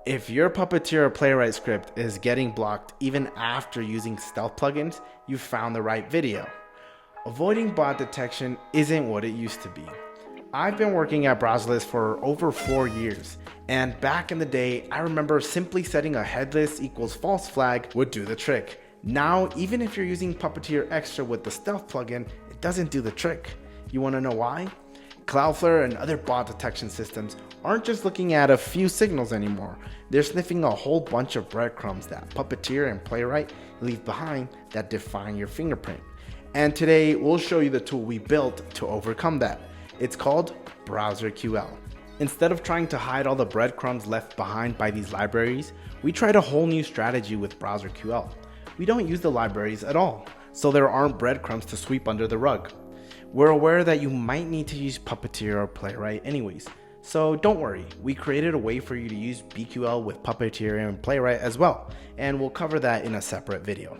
If your Puppeteer or Playwright script is getting blocked even after using stealth plugins, you found the right video. Avoiding bot detection isn't what it used to be. I've been working at browserless for over 4 years, and back in the day, I remember simply setting a headless equals false flag would do the trick. Now, even if you're using Puppeteer Extra with the stealth plugin, it doesn't do the trick. You want to know why? Cloudflare and other bot detection systems aren't just looking at a few signals anymore. They're sniffing a whole bunch of breadcrumbs that Puppeteer and Playwright leave behind that define your fingerprint. And today, we'll show you the tool we built to overcome that. It's called BrowserQL. Instead of trying to hide all the breadcrumbs left behind by these libraries, we tried a whole new strategy with BrowserQL. We don't use the libraries at all, so there aren't breadcrumbs to sweep under the rug. We're aware that you might need to use Puppeteer or Playwright anyways, so don't worry, we created a way for you to use BQL with Puppeteer and Playwright as well, and we'll cover that in a separate video.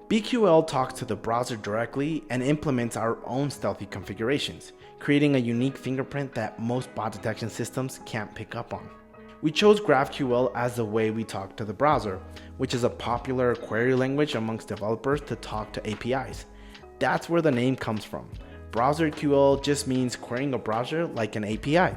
BQL talks to the browser directly and implements our own stealthy configurations, creating a unique fingerprint that most bot detection systems can't pick up on. We chose GraphQL as the way we talk to the browser, which is a popular query language amongst developers to talk to APIs. That's where the name comes from. BrowserQL just means querying a browser like an API.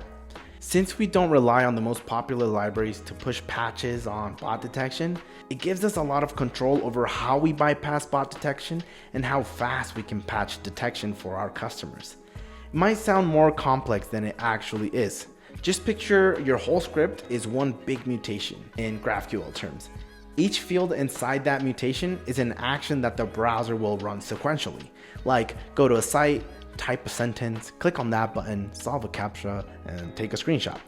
Since we don't rely on the most popular libraries to push patches on bot detection, it gives us a lot of control over how we bypass bot detection and how fast we can patch detection for our customers. It might sound more complex than it actually is. Just picture your whole script is one big mutation in GraphQL terms. Each field inside that mutation is an action that the browser will run sequentially, like go to a site, type a sentence, click on that button, solve a CAPTCHA, and take a screenshot.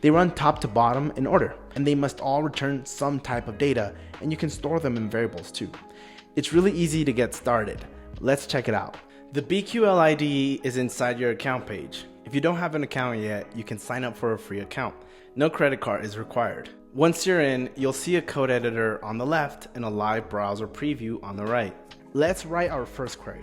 They run top to bottom in order, and they must all return some type of data, and you can store them in variables too. It's really easy to get started. Let's check it out. The BQL IDE is inside your account page. If you don't have an account yet, you can sign up for a free account. No credit card is required. Once you're in, you'll see a code editor on the left and a live browser preview on the right. Let's write our first query.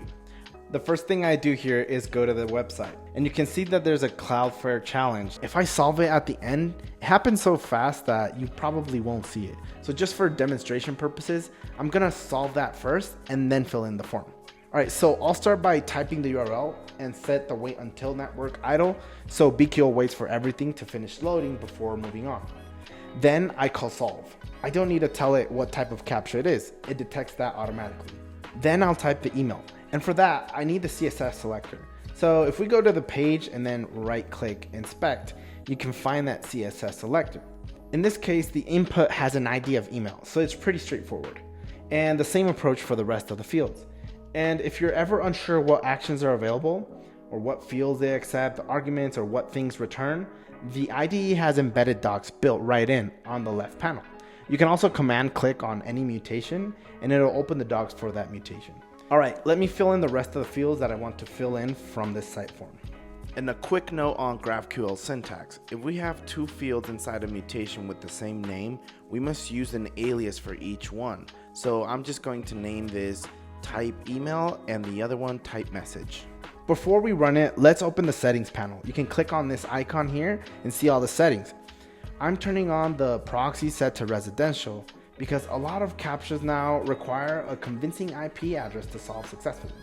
The first thing I do here is go to the website, and you can see that there's a Cloudflare challenge. If I solve it at the end, it happens so fast that you probably won't see it. So just for demonstration purposes, I'm gonna solve that first and then fill in the form. All right, so I'll start by typing the URL and set the wait until network idle, so BQL waits for everything to finish loading before moving on. Then I call solve. I don't need to tell it what type of CAPTCHA it is. It detects that automatically. Then I'll type the email. And for that, I need the CSS selector. So if we go to the page and then right click inspect, you can find that CSS selector. In this case, the input has an ID of email, so it's pretty straightforward. And the same approach for the rest of the fields. And if you're ever unsure what actions are available, or what fields they accept, arguments, or what things return, the IDE has embedded docs built right in on the left panel. You can also command click on any mutation, and it'll open the docs for that mutation. All right, let me fill in the rest of the fields that I want to fill in from this site form. And a quick note on GraphQL syntax. If we have two fields inside a mutation with the same name, we must use an alias for each one. So I'm just going to name this type email and the other one type message. Before we run it, let's open the settings panel. You can click on this icon here and see all the settings. I'm turning on the proxy set to residential because a lot of CAPTCHAs now require a convincing IP address to solve successfully.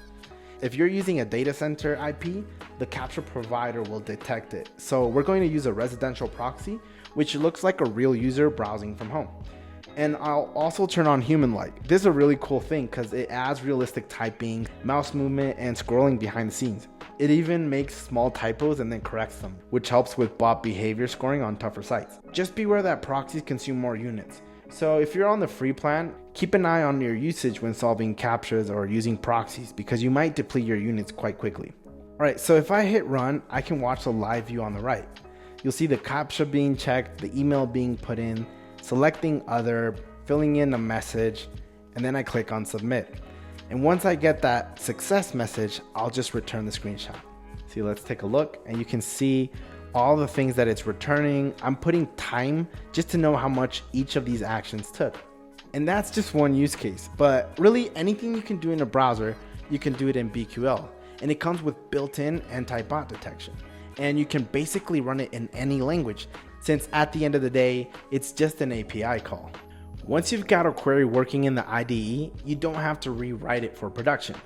If you're using a data center IP, the CAPTCHA provider will detect it. So we're going to use a residential proxy, which looks like a real user browsing from home. And I'll also turn on humanlike. This is a really cool thing because it adds realistic typing, mouse movement, and scrolling behind the scenes. It even makes small typos and then corrects them, which helps with bot behavior scoring on tougher sites. Just beware that proxies consume more units. So if you're on the free plan, keep an eye on your usage when solving CAPTCHAs or using proxies because you might deplete your units quite quickly. All right, so if I hit run, I can watch the live view on the right. You'll see the CAPTCHA being checked, the email being put in, selecting other, filling in a message, and then I click on submit. And once I get that success message, I'll just return the screenshot. See, let's take a look and you can see all the things that it's returning. I'm putting time just to know how much each of these actions took. And that's just one use case, but really anything you can do in a browser, you can do it in BQL. And it comes with built-in anti-bot detection. And you can basically run it in any language, since at the end of the day, it's just an API call. Once you've got a query working in the IDE, you don't have to rewrite it for production.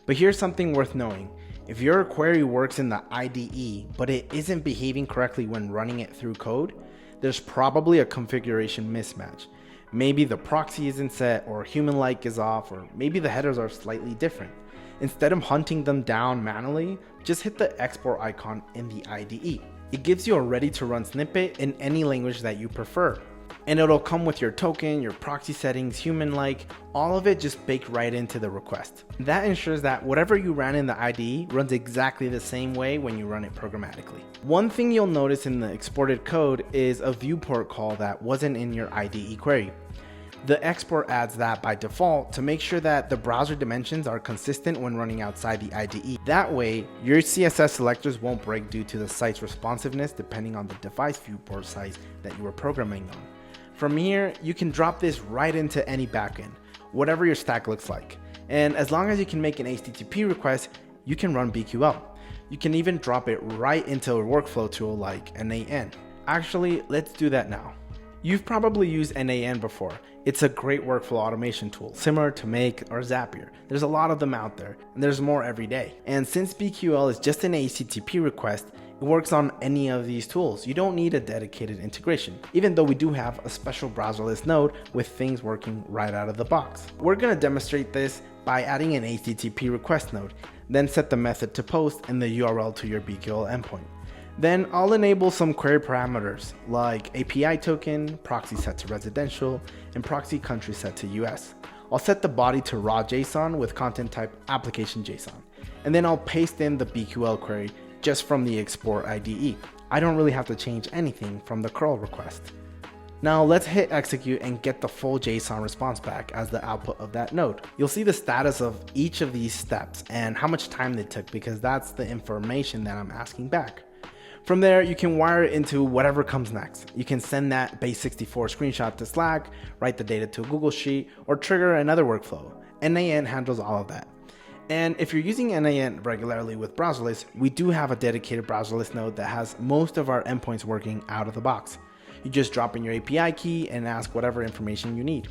But here's something worth knowing. If your query works in the IDE, but it isn't behaving correctly when running it through code, there's probably a configuration mismatch. Maybe the proxy isn't set, or humanlike is off, or maybe the headers are slightly different. Instead of hunting them down manually, just hit the export icon in the IDE. It gives you a ready to run snippet in any language that you prefer. And it'll come with your token, your proxy settings, humanlike, all of it just baked right into the request. That ensures that whatever you ran in the IDE runs exactly the same way when you run it programmatically. One thing you'll notice in the exported code is a viewport call that wasn't in your IDE query. The export adds that by default to make sure that the browser dimensions are consistent when running outside the IDE. That way, your CSS selectors won't break due to the site's responsiveness depending on the device viewport size that you were programming on. From here, you can drop this right into any backend, whatever your stack looks like. And as long as you can make an HTTP request, you can run BQL. You can even drop it right into a workflow tool like NAN. Actually, let's do that now. You've probably used NAN before. It's a great workflow automation tool, similar to Make or Zapier. There's a lot of them out there, and there's more every day. And since BQL is just an HTTP request, it works on any of these tools. You don't need a dedicated integration, even though we do have a special browserless node with things working right out of the box. We're going to demonstrate this by adding an HTTP request node, then set the method to post and the URL to your BQL endpoint. Then I'll enable some query parameters like API token, proxy set to residential, and proxy country set to US. I'll set the body to raw JSON with content type application JSON, and then I'll paste in the BQL query just from the export IDE. I don't really have to change anything from the curl request. Now let's hit execute and get the full JSON response back as the output of that node. You'll see the status of each of these steps and how much time they took, because that's the information that I'm asking back. From there, you can wire it into whatever comes next. You can send that base64 screenshot to Slack, write the data to a Google Sheet, or trigger another workflow. NAN handles all of that. And if you're using NAN regularly with browserless, we do have a dedicated browserless node that has most of our endpoints working out of the box. You just drop in your API key and ask whatever information you need.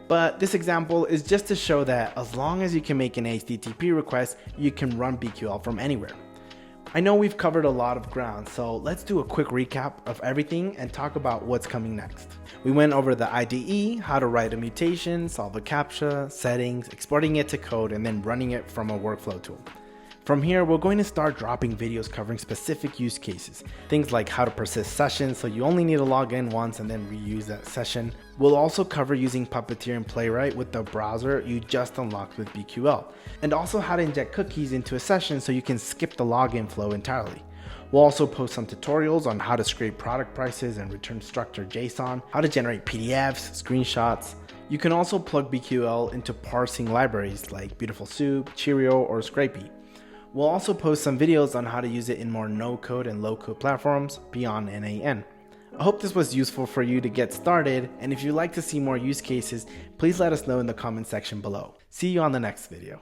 But this example is just to show that as long as you can make an HTTP request, you can run BQL from anywhere. I know we've covered a lot of ground, so let's do a quick recap of everything and talk about what's coming next. We went over the IDE, how to write a mutation, solve a CAPTCHA, settings, exporting it to code, and then running it from a workflow tool. From here, we're going to start dropping videos covering specific use cases. Things like how to persist sessions, so you only need to log in once and then reuse that session. We'll also cover using Puppeteer and Playwright with the browser you just unlocked with BQL. And also how to inject cookies into a session so you can skip the login flow entirely. We'll also post some tutorials on how to scrape product prices and return structured JSON, how to generate PDFs, screenshots. You can also plug BQL into parsing libraries like Beautiful Soup, Cheerio, or Scrapey. We'll also post some videos on how to use it in more no-code and low-code platforms beyond NAN. I hope this was useful for you to get started, and if you'd like to see more use cases, please let us know in the comment section below. See you on the next video.